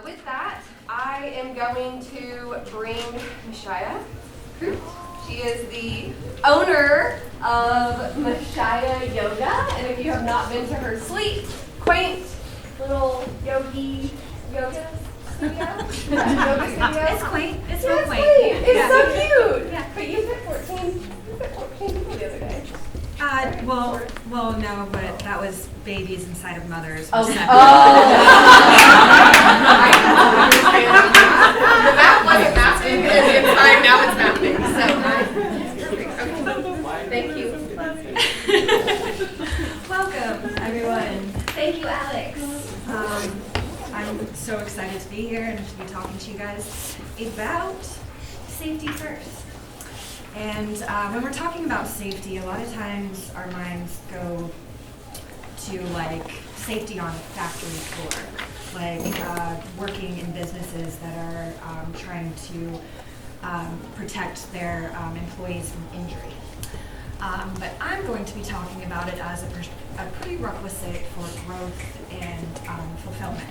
With that, I am going to bring Mishiah. Crute. She is the owner of Mishiah Yoga, and if you have not been to her sleek, quaint, little yogi yoga studio, yoga studio. It's quaint. It's real quaint. It's so cute. Yeah. But you fit 14 people the other day. Well, no, but that was babies inside of mothers. Oh. The map wasn't mapping, and it's fine. Now it's mapping. So, okay. Thank you. Welcome, everyone. Thank you, Alex. I'm so excited to be here and to be talking to you guys about safety first. And when we're talking about safety, a lot of times our minds go to like safety on a factory floor, like working in businesses that are trying to protect their employees from injury. But I'm going to be talking about it as a prerequisite for growth and fulfillment.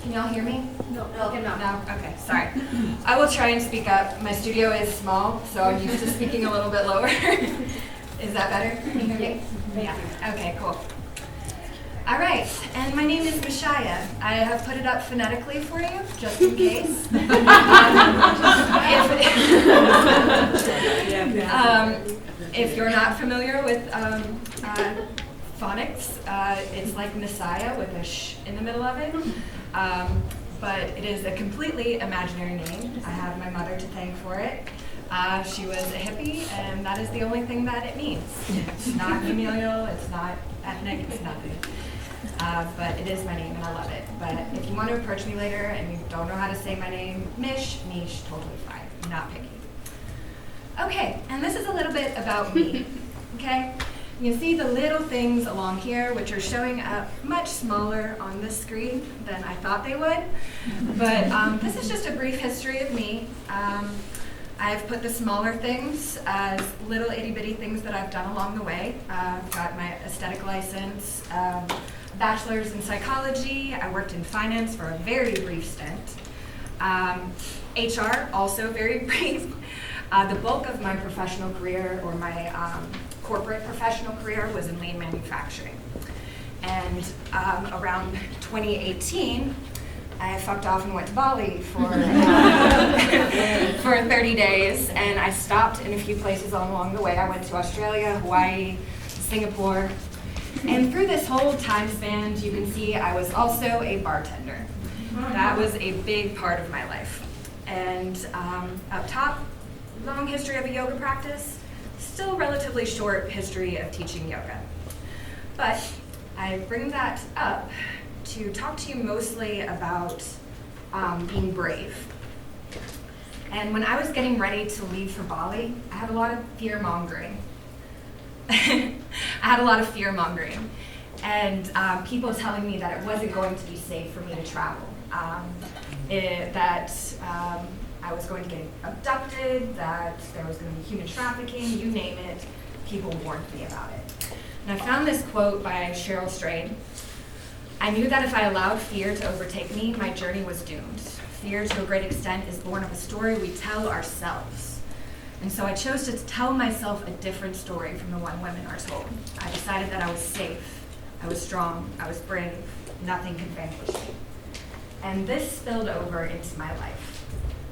Can y'all hear me? No. No? Okay, sorry. I will try and speak up. My studio is small, so I'm used to speaking a little bit lower. Is that better? Can you hear me? Yeah. Okay, cool. All right, and my name is Mishiah. I have put it up phonetically for you, just in case. If you're not familiar with phonics, it's like Messiah with a sh in the middle of it. But it is a completely imaginary name. I have my mother to thank for it. She was a hippie, and that is the only thing that it means. It's not familial, it's not ethnic, it's nothing. But it is my name, and I love it. But if you want to approach me later and you don't know how to say my name, Mish, totally fine. I'm not picky. Okay, and this is a little bit about me, okay? You can see the little things along here, which are showing up much smaller on this screen than I thought they would. But this is just a brief history of me. I've put the smaller things as little itty-bitty things that I've done along the way. I've got my aesthetic license, bachelor's in psychology. I worked in finance for a very brief stint. HR, also very brief. The bulk of my professional career, or my corporate professional career, was in lean manufacturing. And around 2018, I fucked off and went to Bali for 30 days, and I stopped in a few places along the way. I went to Australia, Hawaii, Singapore, and through this whole time span, you can see I was also a bartender. That was a big part of my life. And up top, long history of a yoga practice, still relatively short history of teaching yoga. But I bring that up to talk to you mostly about being brave. And when I was getting ready to leave for Bali, I had a lot of fear-mongering. And people telling me that it wasn't going to be safe for me to travel, that I was going to get abducted, that there was going to be human trafficking, you name it, people warned me about it. And I found this quote by Cheryl Strayed. I knew that if I allowed fear to overtake me, my journey was doomed. Fear, to a great extent, is born of a story we tell ourselves. And so I chose to tell myself a different story from the one women are told. I decided that I was safe, I was strong, I was brave, nothing could vanquish me. And this spilled over into my life.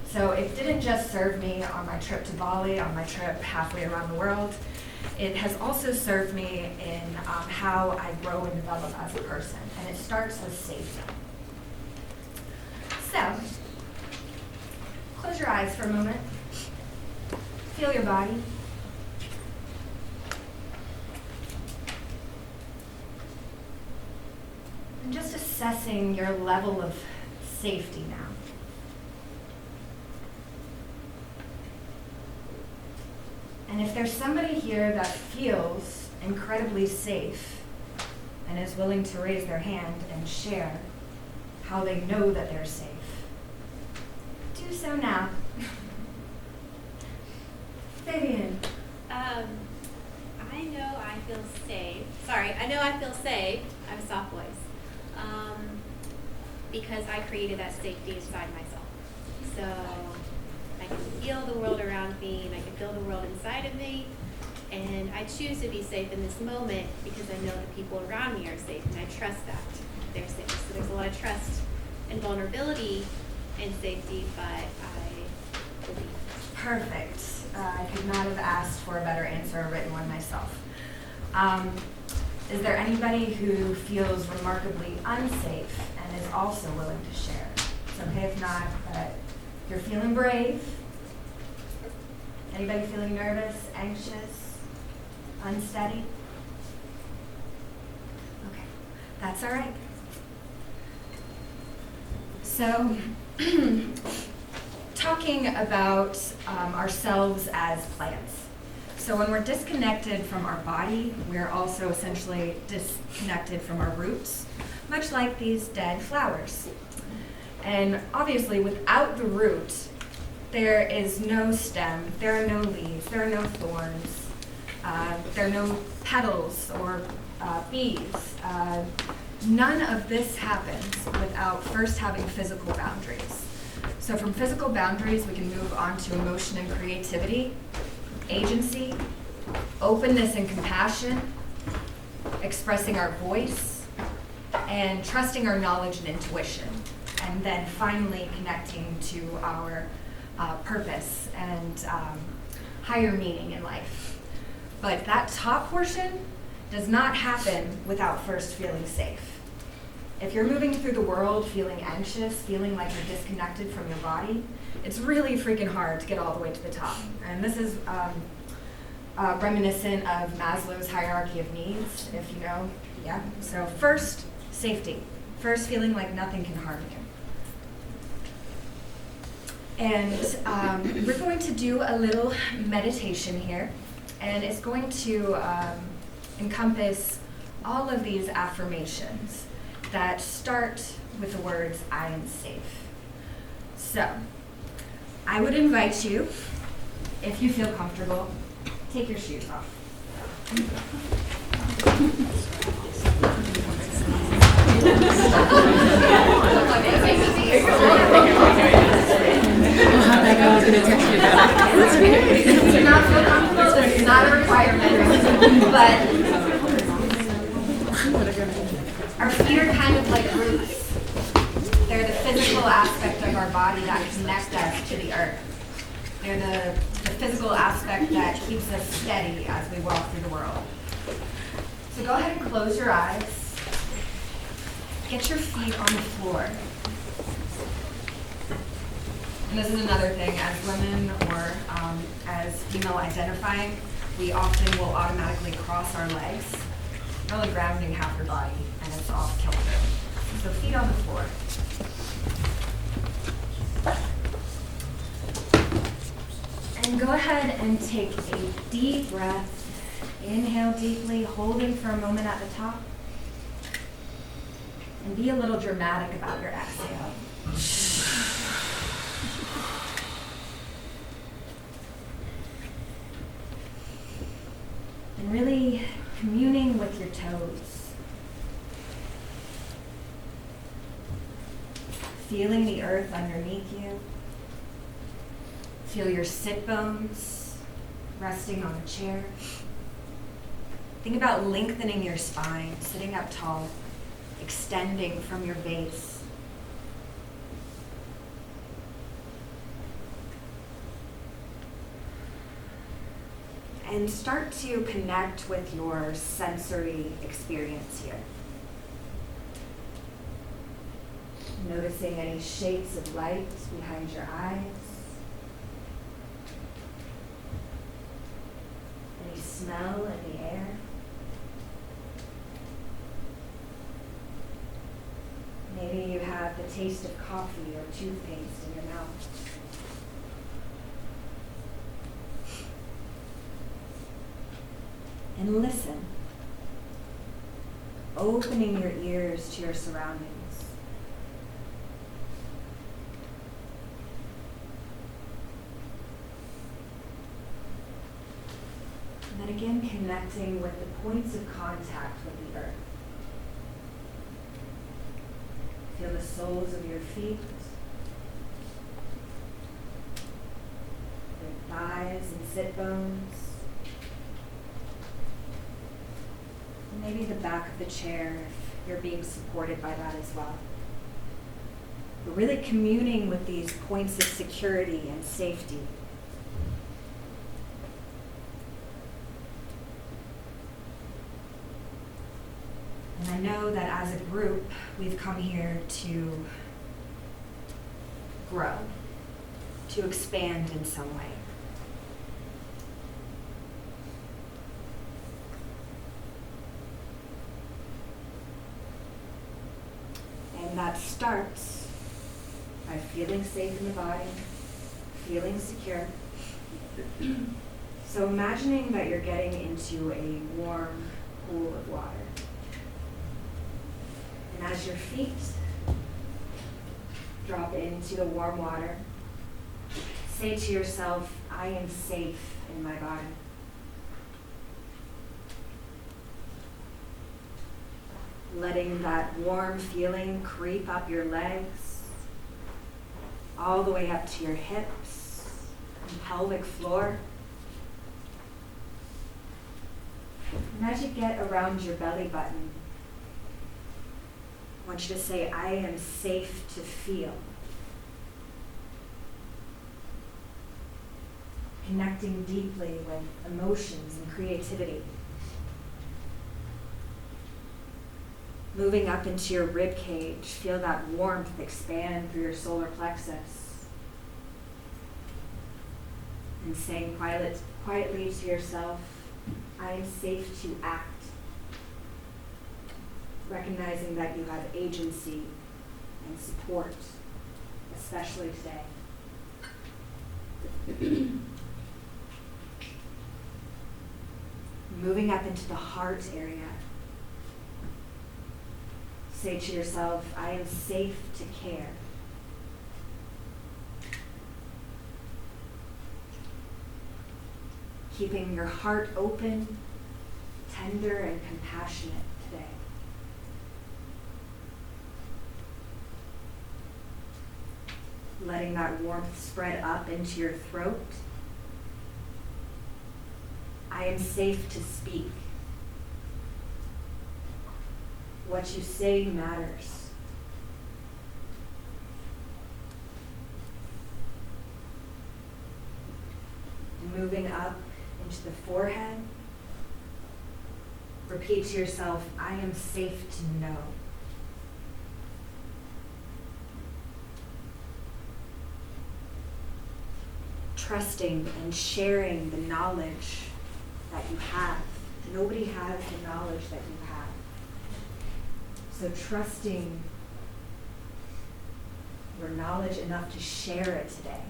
So it didn't just serve me on my trip to Bali, on my trip halfway around the world. It has also served me in how I grow and develop as a person. And it starts with safety. So, close your eyes for a moment. Feel your body. And just assessing your level of safety now. And if there's somebody here that feels incredibly safe and is willing to raise their hand and share how they know that they're safe, do so now. Fabian. I know I feel safe. I have a soft voice. because I created that safety inside myself. So I can feel the world around me, and I can feel the world inside of me, and I choose to be safe in this moment because I know the people around me are safe, and I trust that they're safe. So there's a lot of trust and vulnerability and safety, but I believe. Perfect. I could not have asked for a better answer or written one myself. Is there anybody who feels remarkably unsafe and is also willing to share? It's okay if not, but if you're feeling brave. Anybody feeling nervous, anxious, unsteady? Okay, that's all right. So, talking about ourselves as plants. So when we're disconnected from our body, we're also essentially disconnected from our roots, much like these dead flowers. And obviously, without the root, there is no stem, there are no leaves, there are no thorns, there are no petals or bees. None of this happens without first having physical boundaries. So from physical boundaries, we can move on to emotion and creativity, agency, openness and compassion, expressing our voice, and trusting our knowledge and intuition, and then finally connecting to our purpose and higher meaning in life. But that top portion does not happen without first feeling safe. If you're moving through the world feeling anxious, feeling like you're disconnected from your body, it's really freaking hard to get all the way to the top. And this is reminiscent of Maslow's hierarchy of needs, if you know. Yeah. So first, safety. First, feeling like nothing can harm you. And we're going to do a little meditation here, and it's going to encompass all of these affirmations that start with the words, I am safe. So, I would invite you, if you feel comfortable, take your shoes off. I was going to text you that. If you do not feel comfortable, this is not a requirement, but our feet are kind of like roots. They're the physical aspect of our body that connect us to the earth. They're the physical aspect that keeps us steady as we walk through the world. So go ahead and close your eyes. Get your feet on the floor. And this is another thing, as women or as female identifying, we often will automatically cross our legs, really grounding half your body, and it's off kilter. So feet on the floor. And go ahead and take a deep breath. Inhale deeply, holding for a moment at the top. And be a little dramatic about your exhale. And really communing with your toes. Feeling the earth underneath you. Feel your sit bones resting on a chair. Think about lengthening your spine, sitting up tall, extending from your base. And start to connect with your sensory experience here. Noticing any shapes of light behind your eyes. Any smell in the air. Maybe you have the taste of coffee or toothpaste in your mouth. And listen, opening your ears to your surroundings. And then again, connecting with the points of contact with the earth. Feel in the soles of your feet, your thighs and sit bones. Maybe the back of the chair if you're being supported by that as well. We're really communing with these points of security and safety. And I know that as a group, we've come here to grow, to expand in some way. And that starts by feeling safe in the body, feeling secure. So imagining that you're getting into a warm pool of water. And as your feet drop into the warm water, say to yourself, I am safe in my body. Letting that warm feeling creep up your legs, all the way up to your hips and pelvic floor. And as you get around your belly button, I want you to say, I am safe to feel. Connecting deeply with emotions and creativity. Moving up into your rib cage, feel that warmth expand through your solar plexus. And saying quietly to yourself, I am safe to act. Recognizing that you have agency and support, especially today. Moving up into the heart area. Say to yourself, I am safe to care. Keeping your heart open, tender, and compassionate today. Letting that warmth spread up into your throat. I am safe to speak. What you say matters. Moving up into the forehead. Repeat to yourself, I am safe to know. Trusting and sharing the knowledge that you have. Nobody has the knowledge that you have. So trusting your knowledge enough to share it today.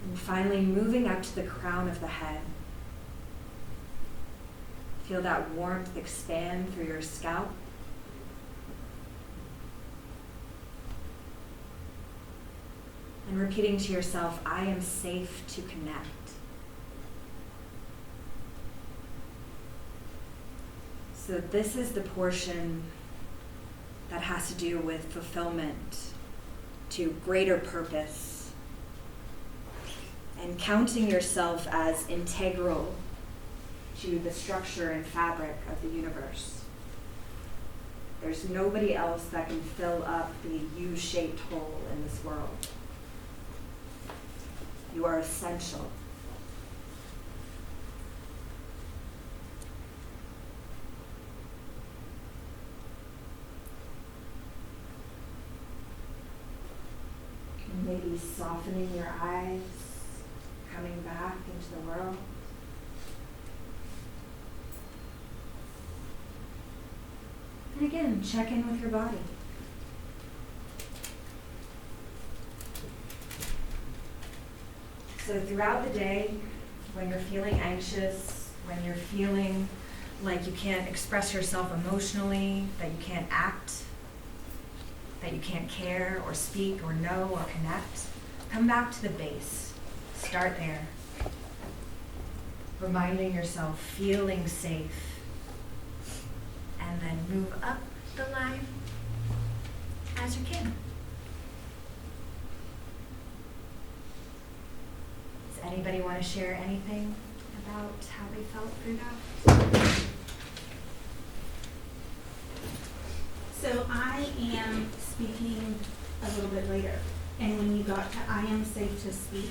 And finally, moving up to the crown of the head. Feel that warmth expand through your scalp. And repeating to yourself, I am safe to connect. So this is the portion that has to do with fulfillment, to greater purpose, and counting yourself as integral to the structure and fabric of the universe. There's nobody else that can fill up the U-shaped hole in this world. You are essential. And maybe softening your eyes, coming back into the world. And again, check in with your body. So throughout the day, when you're feeling anxious, when you're feeling like you can't express yourself emotionally, that you can't act, that you can't care or speak or know or connect, come back to the base. Start there. Reminding yourself, feeling safe and then move up the line as you can. Does anybody want to share anything about how they felt through that? So I am speaking a little bit later, and when you got to I am safe to speak,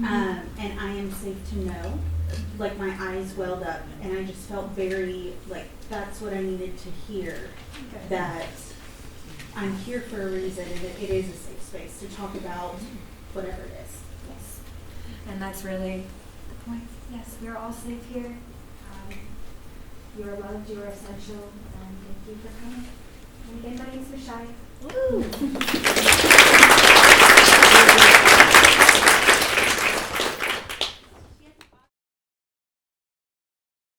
and I am safe to know, like my eyes welled up, and I just felt very, like, that's what I needed to hear, that I'm here for a reason, and it is a safe space to talk about whatever it is. Yes. And that's really the point. Yes, we're all safe here. You are loved, you are essential, and thank you for coming. And again, my name's Mishiah. Woo!